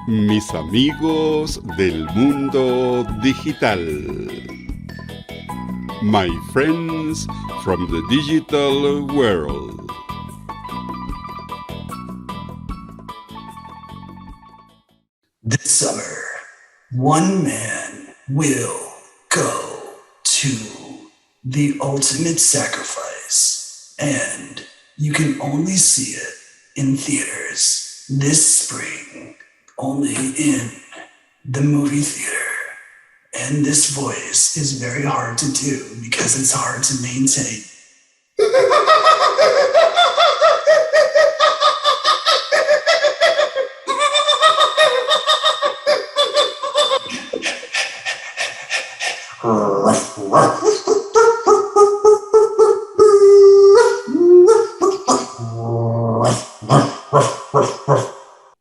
Mis amigos del mundo digital. My friends from the digital world. This summer, one man will go to the ultimate sacrifice, and you can only see it in theaters this spring. Only in the movie theater. And this voice is very hard to do because it's hard to maintain.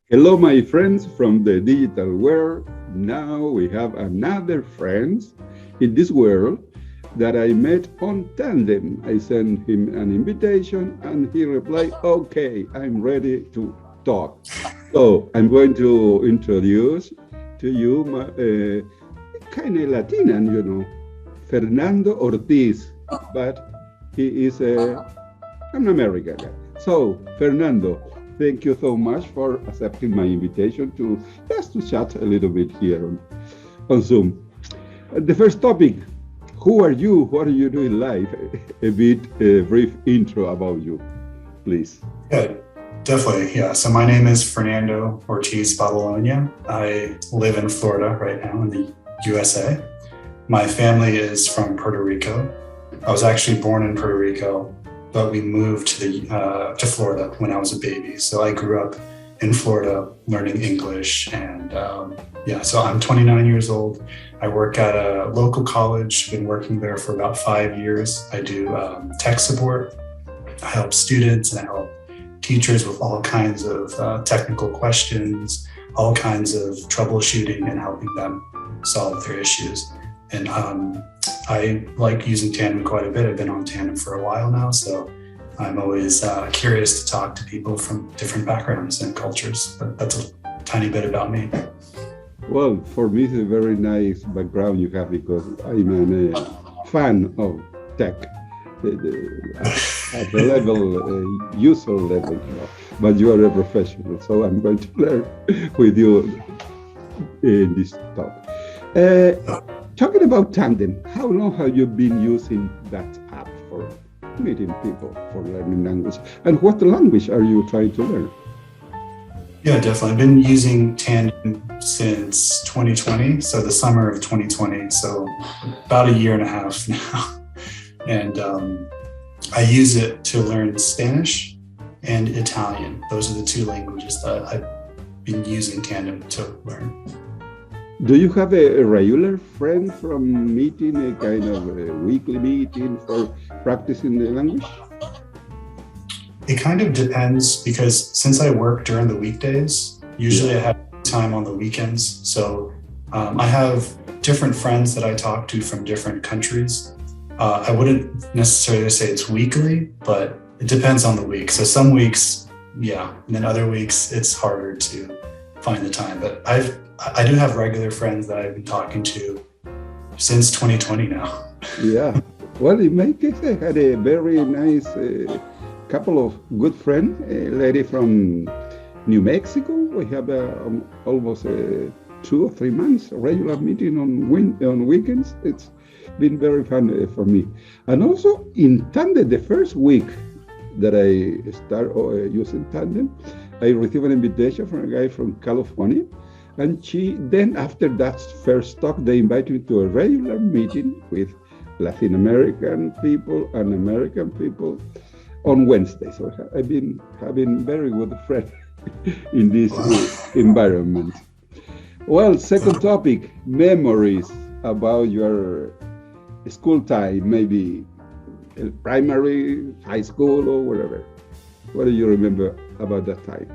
Hello, my friends from the digital world. Now we have another friend in this world that I met on Tandem. I sent him an invitation and he replied, okay, I'm ready to talk. So I'm going to introduce to you my kind of Latino, you know, Fernando Ortiz, but he is an American guy. So, Fernando, thank you so much for accepting my invitation to just to chat a little bit here on Zoom. The first topic, who are you? What do you do in life? A brief intro about you, please. Yeah, definitely. Yeah. So my name is Fernando Ortiz Babylonia. I live in Florida right now in the USA. My family is from Puerto Rico. I was actually born in Puerto Rico, but we moved to Florida when I was a baby. So I grew up in Florida learning English. And so I'm 29 years old. I work at a local college, been working there for about 5 years. I do tech support. I help students and I help teachers with all kinds of technical questions, all kinds of troubleshooting and helping them solve their issues. And I like using Tandem quite a bit. I've been on Tandem for a while now, so I'm always curious to talk to people from different backgrounds and cultures. But that's a tiny bit about me. Well, for me, it's a very nice background you have because I'm a fan of tech at the level, user level, you know. But you are a professional, so I'm going to learn with you in this talk. Talking about Tandem, how long have you been using that app for meeting people, for learning language? And what language are you trying to learn? Yeah, definitely. I've been using Tandem since 2020, so the summer of 2020, so about a year and a half now. And I use it to learn Spanish and Italian. Those are the two languages that I've been using Tandem to learn. Do you have a regular friend from meeting, a kind of a weekly meeting for practicing the language? It kind of depends because since I work during the weekdays, usually I have time on the weekends. So I have different friends that I talk to from different countries. I wouldn't necessarily say it's weekly, but it depends on the week. So some weeks, yeah, and then other weeks it's harder to find the time. But I do have regular friends that I've been talking to since 2020 now. Yeah. Well, in my case, I had a very nice couple of good friends, a lady from New Mexico. We have almost 2 or 3 months regular meeting on weekends. It's been very fun for me. And also in Tandem, the first week that I start using Tandem, I received an invitation from a guy from California. And then after that first talk, they invited me to a regular meeting with Latin American people and American people on Wednesday. So I've been having very good friends in this environment. Well, second topic, memories about your school time, maybe primary, high school, or whatever. What do you remember about that time?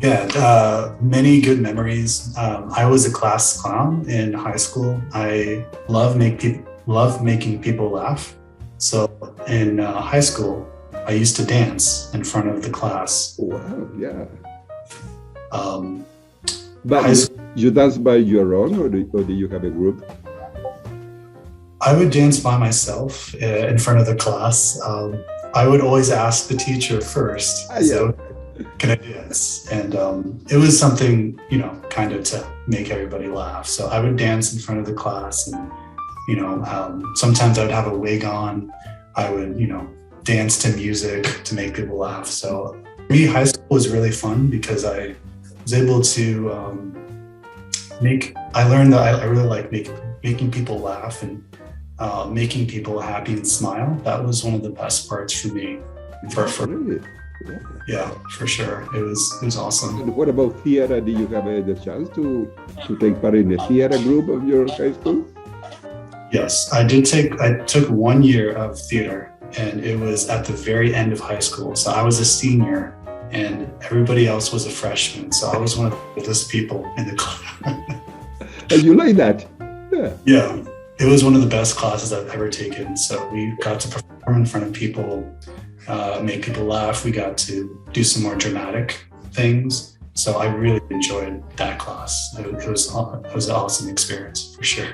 Yeah, many good memories. I was a class clown in high school. I love making people laugh. So in high school, I used to dance in front of the class. Wow, yeah. Um, But you dance by your own, or do you have a group? I would dance by myself in front of the class. I would always ask the teacher first, so can I dance? And it was something, kind of to make everybody laugh. So I would dance in front of the class, and, sometimes I would have a wig on. I would, dance to music to make people laugh. So for me, high school was really fun because I was able to I learned that I really like making people laugh and making people happy and smile. That was one of the best parts for me. Really? Yeah, for sure. It was awesome. And what about theater? Did you have the chance to take part in the theater group of your high school? Yes, I took 1 year of theater, and it was at the very end of high school. So I was a senior and everybody else was a freshman. So I was one of the oldest people in the class. And you like that? Yeah. Yeah, it was one of the best classes I've ever taken. So we got to perform in front of people, make people laugh. We got to do some more dramatic things. So I really enjoyed that class. It was an awesome experience for sure.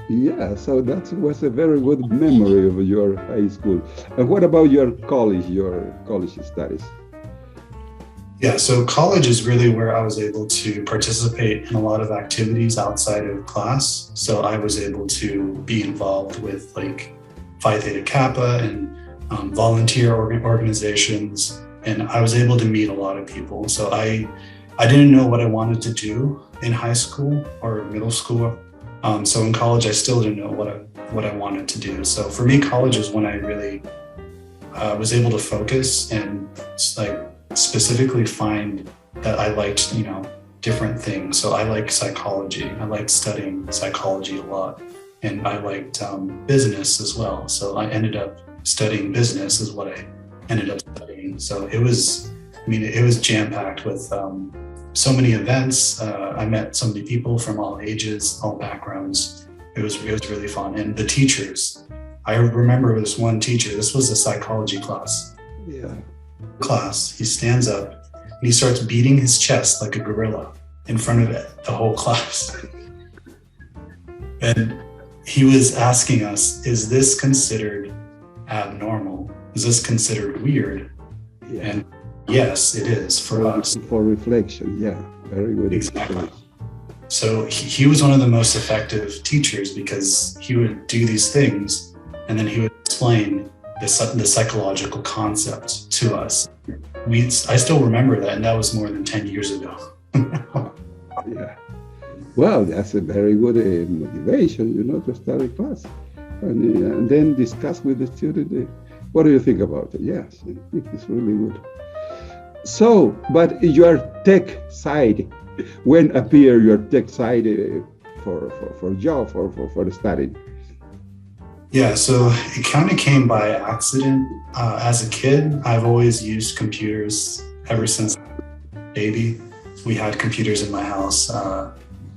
Yeah, so that was a very good memory of your high school. And what about your college studies? Yeah, so college is really where I was able to participate in a lot of activities outside of class. So I was able to be involved with like Phi Theta Kappa and volunteer organizations, and I was able to meet a lot of people. So I didn't know what I wanted to do in high school or middle school. So in college, I still didn't know what I wanted to do. So for me, college is when I really was able to focus and specifically find that I liked, different things. So I like psychology. I liked studying psychology a lot, and I liked business as well. So I ended up studying business is what I ended up studying. So it was jam-packed with so many events. I met so many people from all ages, all backgrounds. It was really fun. And the teachers, I remember this one teacher, this was a psychology class. Yeah. He stands up and he starts beating his chest like a gorilla in front of the whole class. And he was asking us, is this considered abnormal? Is this considered weird? Yeah. And yes, it is for us. For reflection, yeah, very good. Exactly. So he was one of the most effective teachers because he would do these things and then he would explain the psychological concept to us. I still remember that, and that was more than 10 years ago. Yeah. Well, that's a very good motivation, to start a class. And then discuss with the student, what do you think about it? Yes, I think it's really good. So, but your tech side, when appear your tech side for job, for studying? Yeah, so it kind of came by accident. As a kid, I've always used computers ever since baby. We had computers in my house. I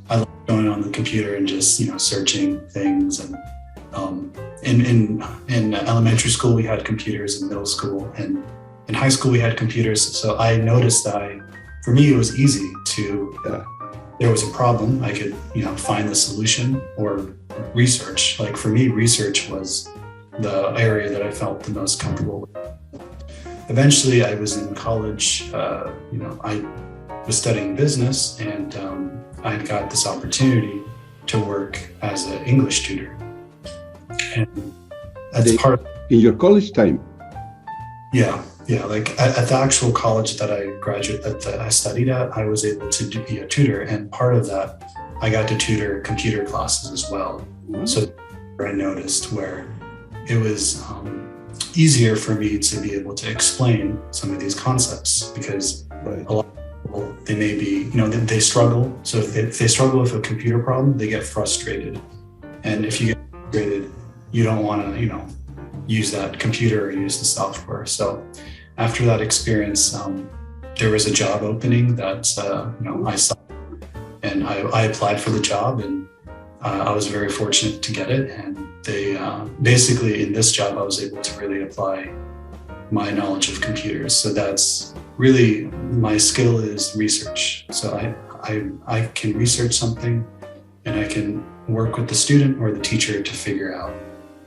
loved going on the computer and just, searching things. And in elementary school, we had computers. In middle school and in high school, we had computers. So I noticed that for me, it was easy to, there was a problem, I could, find the solution or research. Like for me, research was the area that I felt the most comfortable with. Eventually, I was in college, I was studying business, and I got this opportunity to work as an English tutor. And that's in your college time? Yeah, like at the actual college that I studied at, I was able to be a tutor, and part of that, I got to tutor computer classes as well. Mm-hmm. So I noticed where it was easier for me to be able to explain some of these concepts because a lot of people, they may be, they struggle. So if they struggle with a computer problem, they get frustrated. And if you get frustrated, you don't want to, use that computer or use the software. So after that experience, there was a job opening that, I saw, and I applied for the job, and I was very fortunate to get it. And they basically, in this job, I was able to really apply my knowledge of computers. So that's really my skill is research. So I can research something and I can work with the student or the teacher to figure out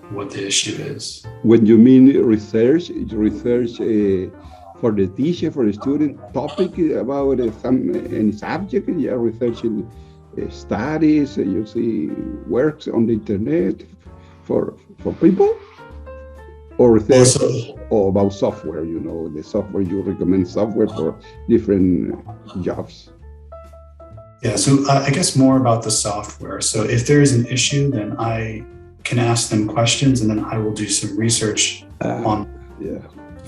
what the issue is. When you mean research, research for the teacher, for the student, topic about any subject, you're researching studies, you see works on the internet for people? Or research about software, you know, the software, you recommend software for different jobs? Yeah, so I guess more about the software. So if there is an issue, then I can ask them questions and then I will do some research on to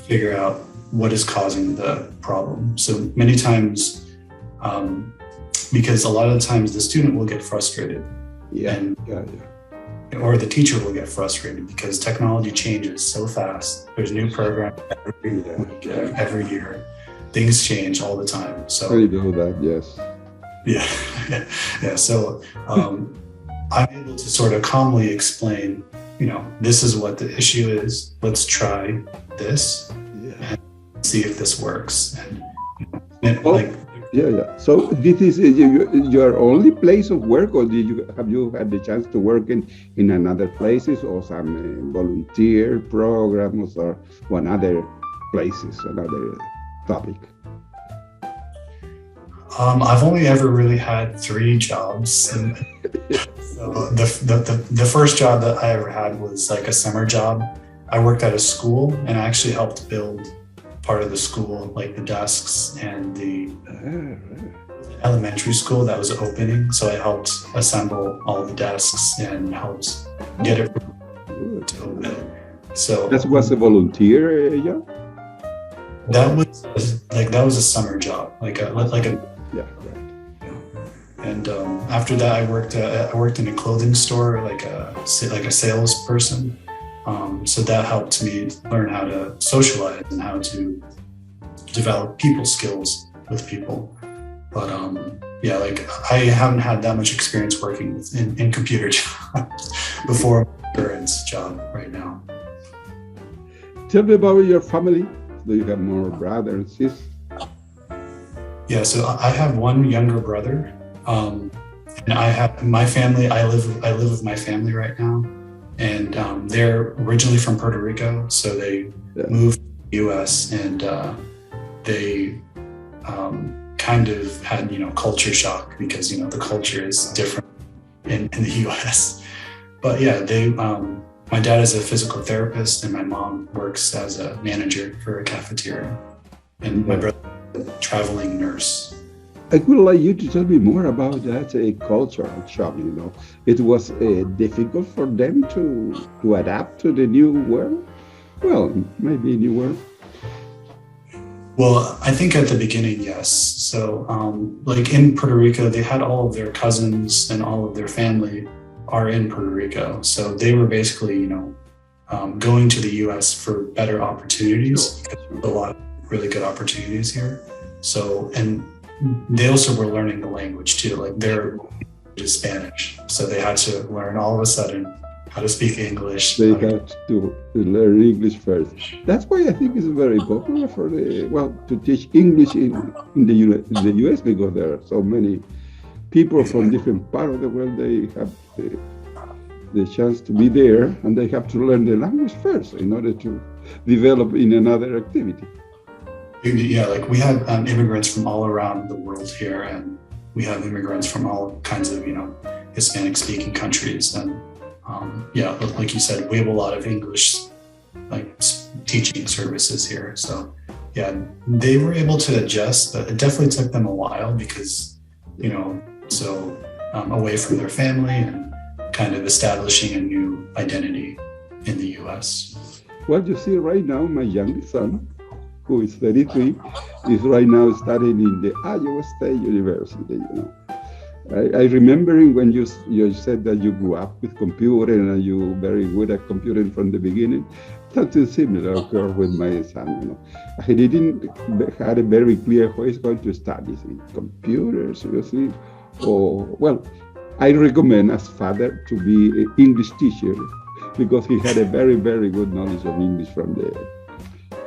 figure out what is causing the problem. So many times, because a lot of the times the student will get frustrated. Or the teacher will get frustrated because technology changes so fast. There's new programs every year. Things change all the time. So I know that, yes. Yeah. So I'm able to sort of calmly explain, you know, this is what the issue is. Let's try this and see if this works. So this is your only place of work, or have you had the chance to work in another places or some volunteer programs or other places, another topic? I've only ever really had 3 jobs. And so the first job that I ever had was like a summer job. I worked at a school and I actually helped build part of the school, like the desks and the elementary school that was opening. So I helped assemble all the desks and helped get it to open. So that was a volunteer job? That was a summer job, And after that, I worked in a clothing store, like a salesperson. So that helped me learn how to socialize and how to develop people skills with people. But I haven't had that much experience working in computer jobs before my current job right now. Tell me about your family. Do you have more brothers and sisters? Yeah, so I have one younger brother, and I have my family. I live with my family right now, and they're originally from Puerto Rico, so they moved to the U.S. and they kind of had culture shock because the culture is different in the U.S. But yeah, my dad is a physical therapist, and my mom works as a manager for a cafeteria, and my brother is a traveling nurse. I would like you to tell me more about that cultural shock. It was difficult for them to adapt to the new world. Well, maybe new world. Well, I think at the beginning, yes. So, like in Puerto Rico, they had all of their cousins and all of their family are in Puerto Rico. So they were basically, going to the U.S. for better opportunities. Because a lot of really good opportunities here. So, and they also were learning the language too. Like their language is Spanish, so they had to learn all of a sudden how to speak English. They had to learn English first. That's why I think it's very popular to teach English in the U.S. because there are so many people from different parts of the world. They have the chance to be there, and they have to learn the language first in order to develop in another activity. Yeah, like we have immigrants from all around the world here, and we have immigrants from all kinds of, Hispanic-speaking countries. And like you said, we have a lot of English, teaching services here. So yeah, they were able to adjust, but it definitely took them a while because, away from their family and kind of establishing a new identity in the U.S. Well, you see right now, my youngest son, who is 33, is right now studying in the Iowa State University. I remembering when you said that you grew up with computing and you were very good at computing from the beginning. Something similar occurred with my son. He didn't had a very clear who he's going to study in computers, you see. I recommend as father to be an English teacher because he had a very, very good knowledge of English from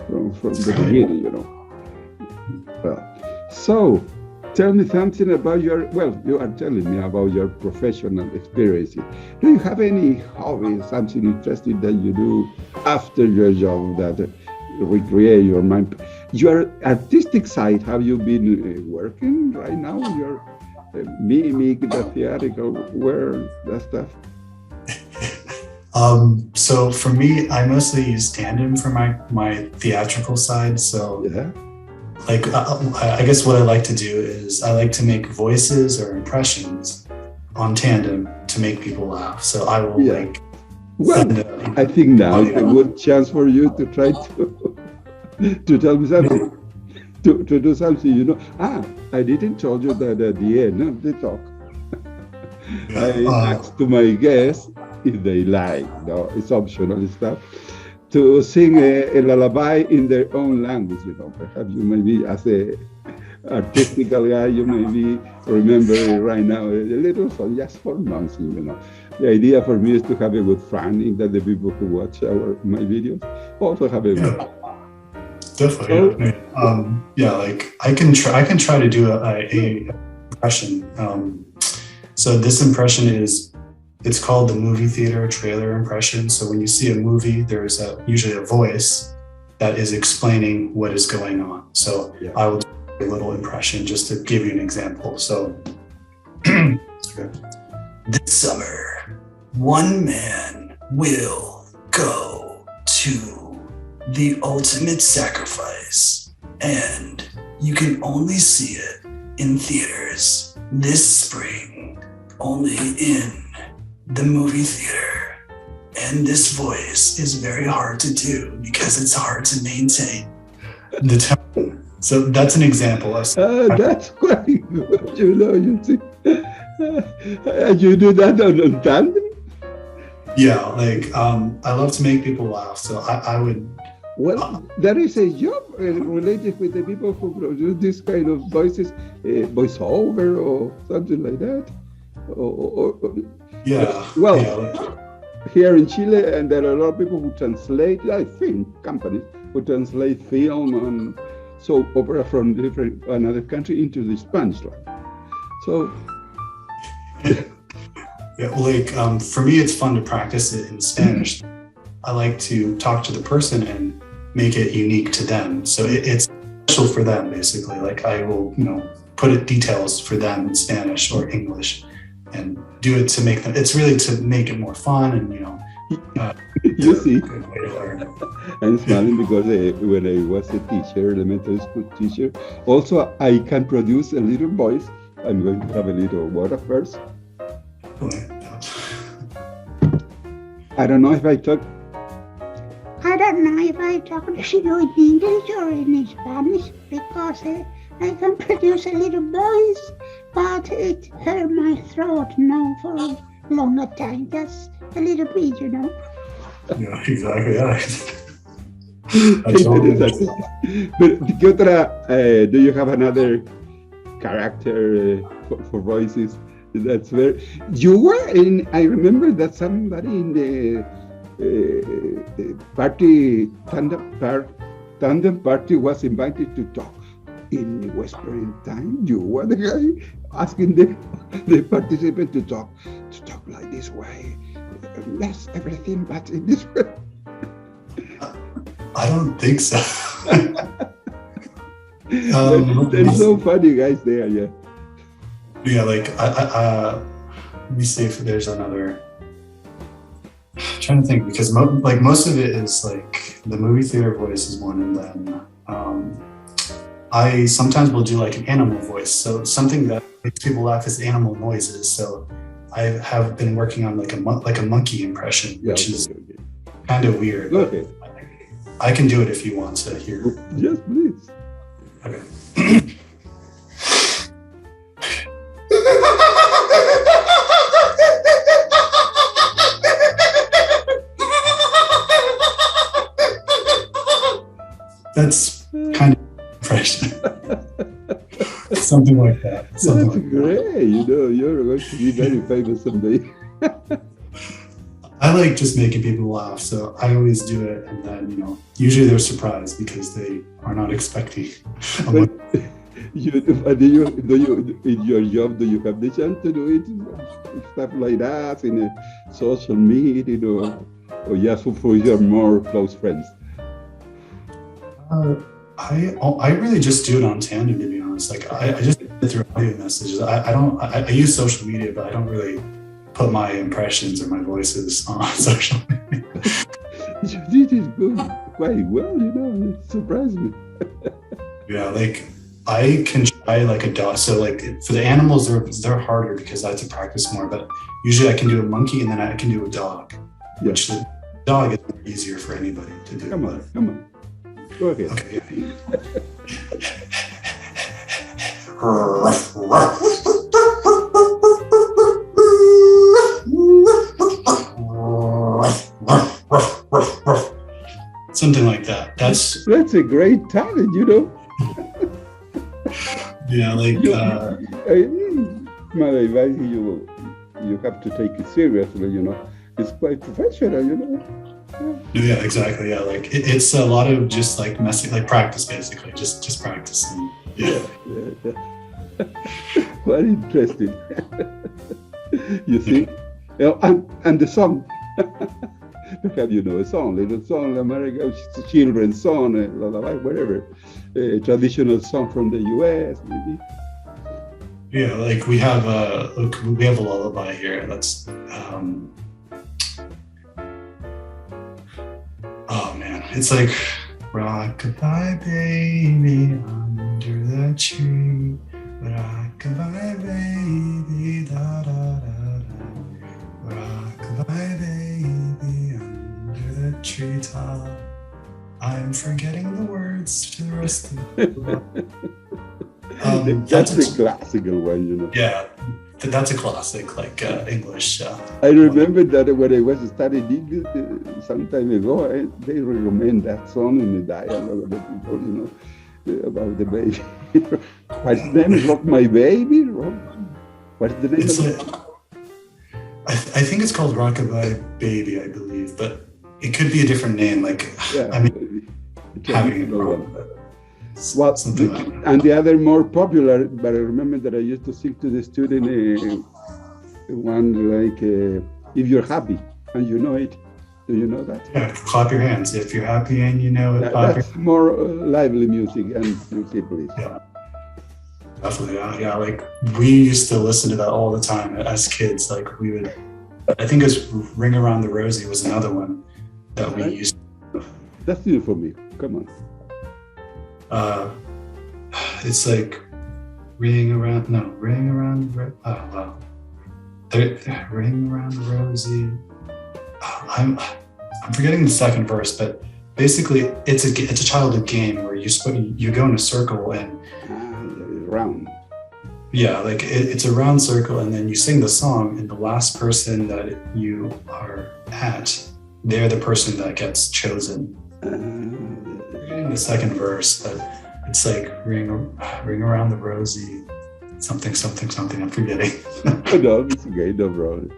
from the beginning, So, tell me something about you are telling me about your professional experiences. Do you have any hobbies, something interesting that you do after your job that recreate your mind? Your artistic side, have you been working right now? Your mimic, the theatrical world, that stuff? So for me, I mostly use Tandem for my theatrical side. So Yeah. like, I guess what I like to do is I like to make voices or impressions on Tandem to make people laugh. So I will Well, I think now is a good chance for you to try to tell me something, to do something, I didn't tell you that at the end of the talk, I asked to my guests if they like, it's optional stuff, to sing a lullaby in their own language, Perhaps you maybe, as a artistic guy, you maybe remember right now a little song just for nonsense, The idea for me is to have a good fun in that the people who watch my videos also have a good fun. Definitely. Like I can try to do a impression. So this impression it's called the movie theater trailer impression. So when you see a movie, there's usually a voice that is explaining what is going on. So I will do a little impression just to give you an example. So this summer, one man will go to the ultimate sacrifice, and you can only see it in theaters this spring, only in the movie theater. And this voice is very hard to do because it's hard to maintain the tone. So that's an example. That's quite good, you see. You do that on Tandem? Yeah, like I love to make people laugh. So I would. Well, there is a job related with the people who produce this kind of voices, voiceover or something like that. Here in Chile, and there are a lot of people who translate, I think, companies who translate film and soap opera from another country into the Spanish language. So. For me, it's fun to practice it in Spanish. I like to talk to the person and make it unique to them. So it's special for them, basically. Like I will, put details for them in Spanish or English and do it to make them, it's really to make it more fun and, you see, good way to learn. I'm smiling because when I was a teacher, elementary school teacher, also I can produce a little voice. I'm going to have a little water first. I don't know if I talk to you in English or in Spanish because I can produce a little voice, but it hurt my throat now for a longer time. Just a little bit, Yeah, exactly. But ¿qué otra? Do you have another character for voices? That's very. You were in. I remember that somebody in the party tandem party was invited to talk in whispering time. You were the guy asking the participant to talk like this way. Less everything, but in this way. I don't think so. There's so funny guys there, yeah. Yeah, like let me see if there's another. I'm trying to think because most of it is like the movie theater voice is one, and then I sometimes will do like an animal voice. So something that makes people laugh is animal noises. So I have been working on like a monkey impression, which is kind of weird. Okay. I can do it if you want to hear. Yes, please. Okay. That's kind of impression. Something like that. That's great. You're going to be very famous someday. I like just making people laugh, so I always do it, and then usually they're surprised because they are not expecting. But do you in your job, do you have the chance to do it, stuff like that in a social meeting, or just for your more close friends? I really just do it on tandem, to be honest. Like I just do it through audio messages. I use social media, but I don't really put my impressions or my voices on social media. You did it quite well, it surprised me. Yeah, like I can try like a dog. So like for the animals, they're harder because I have to practice more. But usually I can do a monkey and then I can do a dog, which the dog is easier for anybody to do. Come on. Go ahead. Okay. Something like that. That's a great talent, Yeah, like my advice, you have to take it seriously, It's quite professional, Yeah, exactly. Yeah, like it's a lot of just like messing, like practice, basically, just practicing. Yeah. Very interesting. You see, and the song. Perhaps you know a song, little song, American children's song, whatever, a traditional song from the U.S. maybe. Yeah, like we have a lullaby here. That's oh man, it's like rockabye baby under the tree, rockabye baby da da da da, rockabye baby under the treetop. I'm forgetting the words to the rest of it. That's a classical one, Yeah, that's a classic, like English. I remember that when I was studying English some time ago, they recommend that song in the dialogue of the people, about the baby. What's the name? Rock My Baby? What's the name of it? I think it's called Rockabye Baby, I believe, but it could be a different name. Like, having it wrong. Well, and the other more popular, but I remember that I used to sing to the student one like, if you're happy and you know it. Do you know that? Yeah, clap your hands. If you're happy and you know it, that's more lively music and please. Yeah, definitely. Yeah, like we used to listen to that all the time as kids. Like we would, I think it was Ring Around the Rosie was another one that we used. That's new for me. Come on. It's like ring around the ring around the rosy. I'm forgetting the second verse, but basically it's a childhood game where you go in a circle and round. Yeah, like it's a round circle, and then you sing the song, and the last person that you are at, they're the person that gets chosen. The second verse, but it's like ring around the rosy, something. I'm forgetting. No, it's okay, no problem.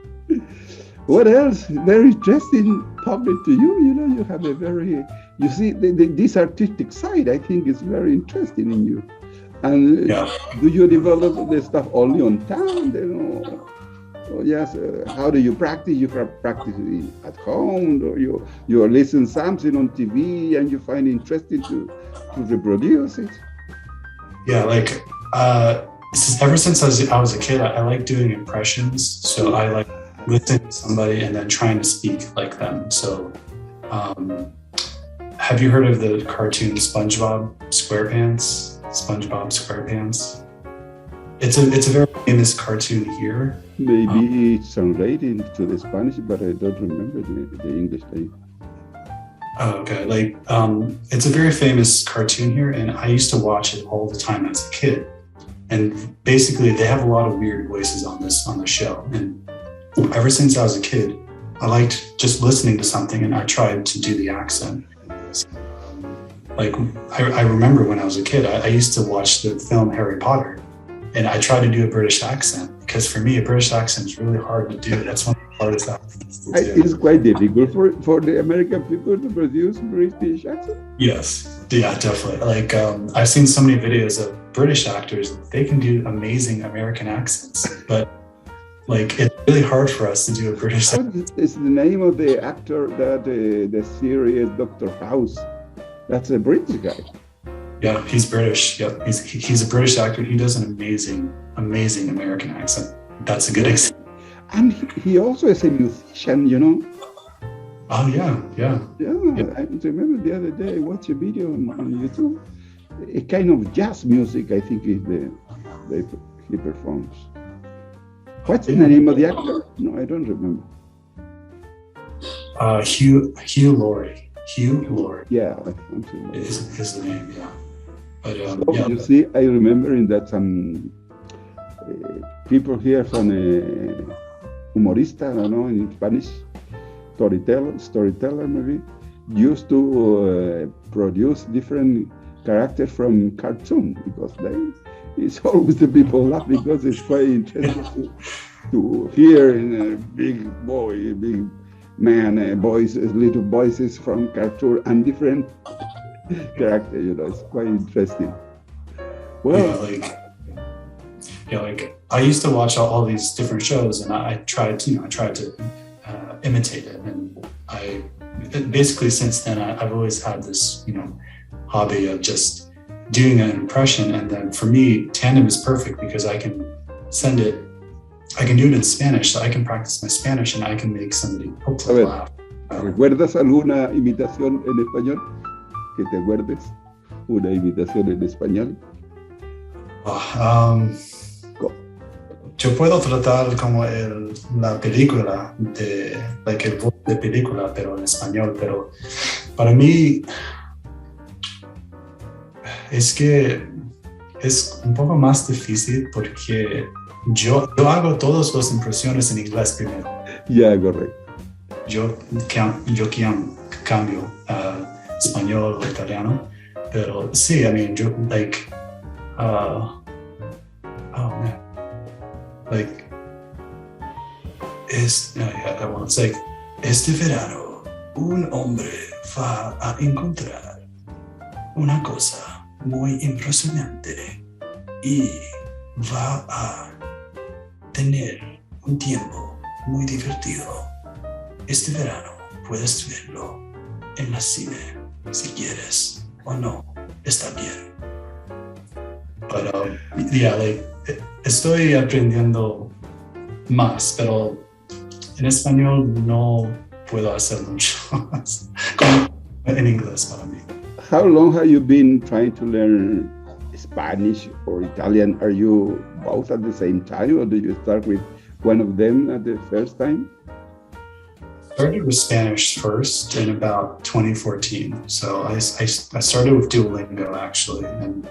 What else? Very interesting topic to you. You have a very, this artistic side. I think is very interesting in you. And do you develop the stuff only on town? Or yes, how do you practice? You practice at home, or you listen something on TV and you find it interesting to reproduce it? Yeah, like ever since I was a kid, I like doing impressions. So I like listening to somebody and then trying to speak like them. So have you heard of the cartoon SpongeBob SquarePants? It's a very famous cartoon here. Maybe it's translated to the Spanish, but I don't remember the English name. Oh, okay. Like, it's a very famous cartoon here, and I used to watch it all the time as a kid. And basically, they have a lot of weird voices on the show. And ever since I was a kid, I liked just listening to something, and I tried to do the accent. Like, I remember when I was a kid, I used to watch the film Harry Potter, and I tried to do a British accent, because for me, a British accent is really hard to do. That's one of the hardest accents to do. It's quite difficult for the American people to produce British accent. Yes, yeah, definitely. Like I've seen so many videos of British actors; they can do amazing American accents, but like it's really hard for us to do a British. What is the name of the actor that the series Doctor House? That's a British guy. Yeah, he's British. Yep, he's a British actor. He does an amazing American accent. That's a good accent. And he also is a musician, you know. Oh yeah. Yeah, I remember the other day I watched a video on YouTube. A kind of jazz music, I think, is he performs. What's the name of the actor? No, I don't remember. Hugh Laurie. Hugh Laurie. Yeah, is the name. Yeah. But so yeah. You see, I remember that some people here from humorista, I don't know, in Spanish, storyteller maybe, used to produce different characters from cartoon because it's always the people laugh because it's quite interesting to hear in a big man voices, little voices from cartoon and different characters. You know, it's quite interesting. Well, like I used to watch all these different shows, and I tried to imitate it, and basically since then I've always had this hobby of just doing an impression, and then for me tandem is perfect because I can do it in Spanish, so I can practice my Spanish and I can make somebody hopefully laugh. ¿Recuerdas alguna imitación en español? Que te acuerdes, una imitación en español. Yo puedo tratar como la película el voz de película, pero en español, pero para mí es que es un poco más difícil porque yo hago todas las impresiones en inglés primero. Ya, correcto. Yo cambio español o italiano, pero sí, I mean, yo este verano un hombre va a encontrar una cosa muy impresionante y va a tener un tiempo muy divertido. Este verano puedes verlo en la cine si quieres o no, está bien. Pero estoy aprendiendo más, pero en español no puedo hacer mucho más como en inglés para mí. How long have you been trying to learn Spanish or Italian? Are you both at the same time, or do you start with one of them at the first time? I started with Spanish first in about 2014. So I started with Duolingo actually, and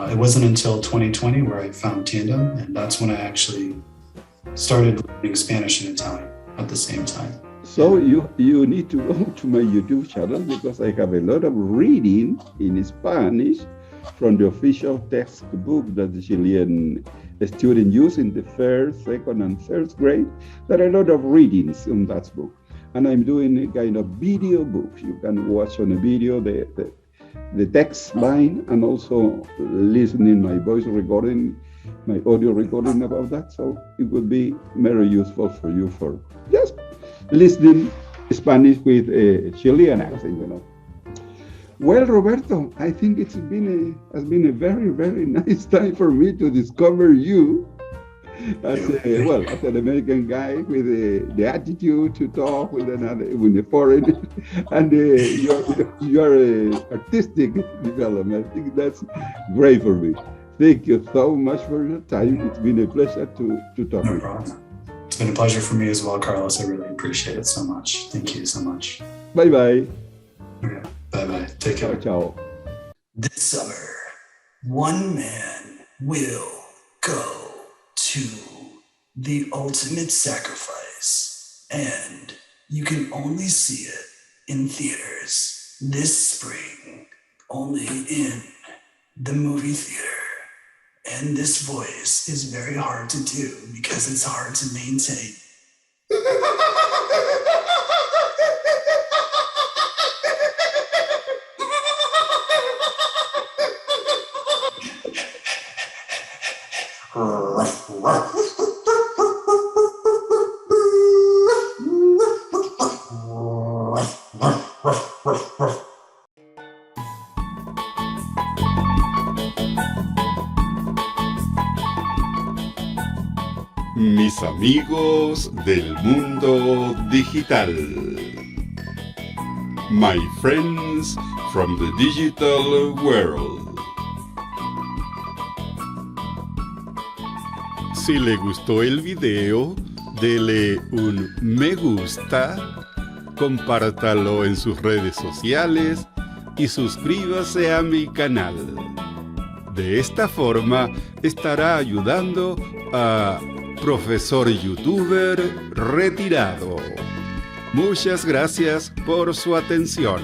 it wasn't until 2020 where I found Tandem, and that's when I actually started learning Spanish and Italian at the same time. So you need to go to my YouTube channel because I have a lot of reading in Spanish from the official textbook that the Chilean students use in the first, second, and third grade. There are a lot of readings in that book. And I'm doing a kind of video book. You can watch on a video the text line and also listening my voice recording, my audio recording about that. So it would be very useful for you for just listening Spanish with a Chilean accent, you know. Well, Roberto, I think has been a very, very nice time for me to discover you as an American guy with the attitude to talk with a foreigner, and your artistic development. I think that's great for me. Thank you so much for your time. It's been a pleasure to talk. No problem. It's been a pleasure for me as well, Carlos. I really appreciate it so much. Thank you so much. Bye-bye. Okay. Bye-bye. Take care. Ciao. This summer, one man will go to the ultimate sacrifice, and you can only see it in theaters this spring, only in the movie theater. And this voice is very hard to do because it's hard to maintain. Mis amigos del mundo digital. My friends from the digital world. Si le gustó el video, dele un me gusta, compártalo en sus redes sociales y suscríbase a mi canal. De esta forma estará ayudando a Profesor youtuber Retirado. Muchas gracias por su atención.